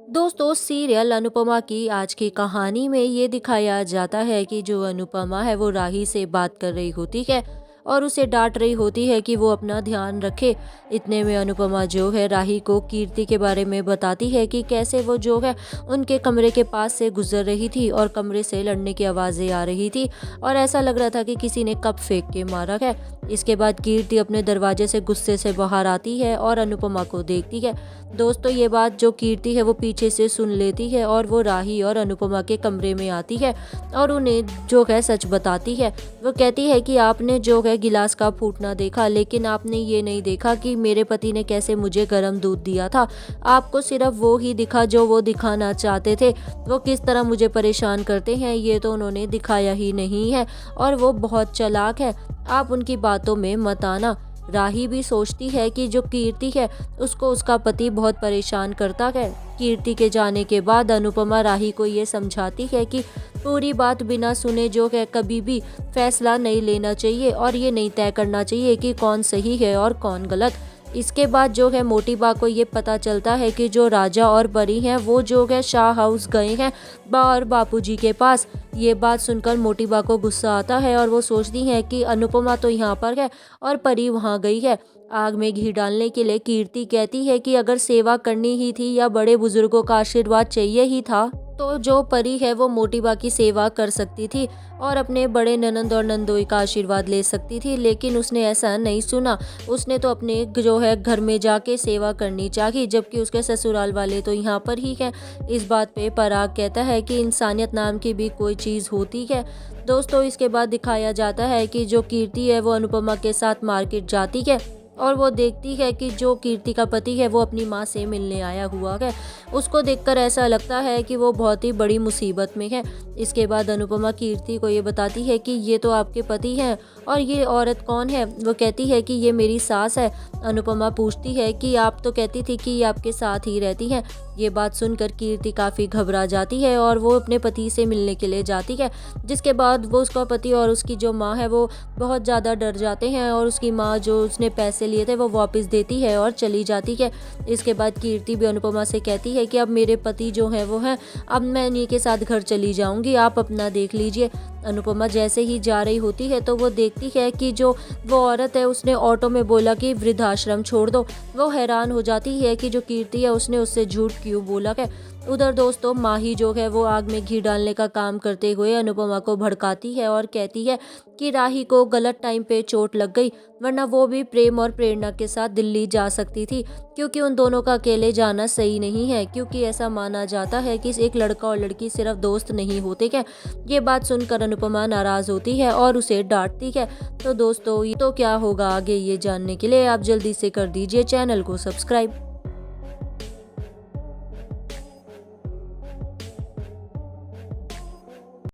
दोस्तों सीरियल अनुपमा की आज की कहानी में ये दिखाया जाता है कि जो अनुपमा है वो राही से बात कर रही होती है और उसे डांट रही होती है कि वो अपना ध्यान रखे। इतने में अनुपमा जो है राही को कीर्ति के बारे में बताती है कि कैसे वो जो है उनके कमरे के पास से गुजर रही थी और कमरे से लड़ने की आवाज़ें आ रही थी और ऐसा लग रहा था कि किसी ने कप फेंक के मारा है। इसके बाद कीर्ति अपने दरवाजे से गुस्से से बाहर आती है और अनुपमा को देखती है। दोस्तों ये बात जो कीर्ति है वो पीछे से सुन लेती है और वो राही और अनुपमा के कमरे में आती है और उन्हें जो है सच बताती है। वो कहती है कि आपने जो है गिलास का फूटना देखा, लेकिन आपने ये नहीं देखा कि मेरे पति ने कैसे मुझे गर्म दूध दिया था। आपको सिर्फ वो ही दिखा जो वो दिखाना चाहते थे। वो किस तरह मुझे परेशान करते हैं ये तो उन्होंने दिखाया ही नहीं है और वो बहुत चालाक है। आप उनकी बातों में मत आना। राही भी सोचती है कि जो कीर्ति है उसको उसका पति बहुत परेशान करता है। कीर्ति के जाने के बाद अनुपमा राही को ये समझाती है कि पूरी बात बिना सुने जो है कभी भी फैसला नहीं लेना चाहिए और ये नहीं तय करना चाहिए कि कौन सही है और कौन गलत। इसके बाद जो है मोटी बा को ये पता चलता है कि जो राजा और परी हैं वो जो है शाह हाउस गए हैं बा और बापूजी के पास। ये बात सुनकर मोटी बा को गुस्सा आता है और वो सोचती हैं कि अनुपमा तो यहाँ पर है और परी वहाँ गई है। आग में घी डालने के लिए कीर्ति कहती है कि अगर सेवा करनी ही थी या बड़े बुजुर्गों का आशीर्वाद चाहिए ही था तो जो परी है वो मोटी बा की सेवा कर सकती थी और अपने बड़े ननंद और नंदोई का आशीर्वाद ले सकती थी, लेकिन उसने ऐसा नहीं सुना। उसने तो अपने जो है घर में जाके सेवा करनी चाहिए, जबकि उसके ससुराल वाले तो यहाँ पर ही हैं। इस बात पे पराग कहता है कि इंसानियत नाम की भी कोई चीज़ होती है। दोस्तों इसके बाद दिखाया जाता है कि जो कीर्ति है वो अनुपमा के साथ मार्केट जाती है और वो देखती है कि जो कीर्ति का पति है वो अपनी माँ से मिलने आया हुआ है। उसको देखकर ऐसा लगता है कि वो बहुत ही बड़ी मुसीबत में है। इसके बाद अनुपमा कीर्ति को ये बताती है कि ये तो आपके पति हैं और ये औरत कौन है। वो कहती है कि ये मेरी सास है। अनुपमा पूछती है कि आप तो कहती थी कि ये आपके साथ ही रहती हैं। ये बात सुनकर कीर्ति काफ़ी घबरा जाती है और वो अपने पति से मिलने के लिए जाती है, जिसके बाद वो उसका पति और उसकी जो माँ है वो बहुत ज़्यादा डर जाते हैं और उसकी माँ जो उसने पैसे लिए थे वो वापस देती है और चली जाती है। इसके बाद कीर्ति भी अनुपमा से कहती है कि अब मेरे पति जो हैं वो हैं, अब मैं इन्हीं के साथ घर चली जाऊंगी, आप अपना देख लीजिए। अनुपमा जैसे ही जा रही होती है तो वो देखती है कि जो वो औरत है उसने ऑटो में बोला कि वृद्धाश्रम छोड़ दो। वो हैरान हो जाती है कि जो कीर्ति है उसने उससे झूठ क्यों बोला है। उधर दोस्तों माही जो है वो आग में घी डालने का काम करते हुए अनुपमा को भड़काती है और कहती है कि राही को गलत टाइम पे चोट लग गई, वरना वो भी प्रेम और प्रेरणा के साथ दिल्ली जा सकती थी, क्योंकि उन दोनों का अकेले जाना सही नहीं है, क्योंकि ऐसा माना जाता है कि एक लड़का और लड़की सिर्फ दोस्त नहीं होते क्या। ये बात सुनकर अनुपमा नाराज होती है और उसे डांटती है। तो दोस्तों ये तो क्या होगा आगे ये जानने के लिए आप जल्दी से कर दीजिए चैनल को सब्सक्राइब।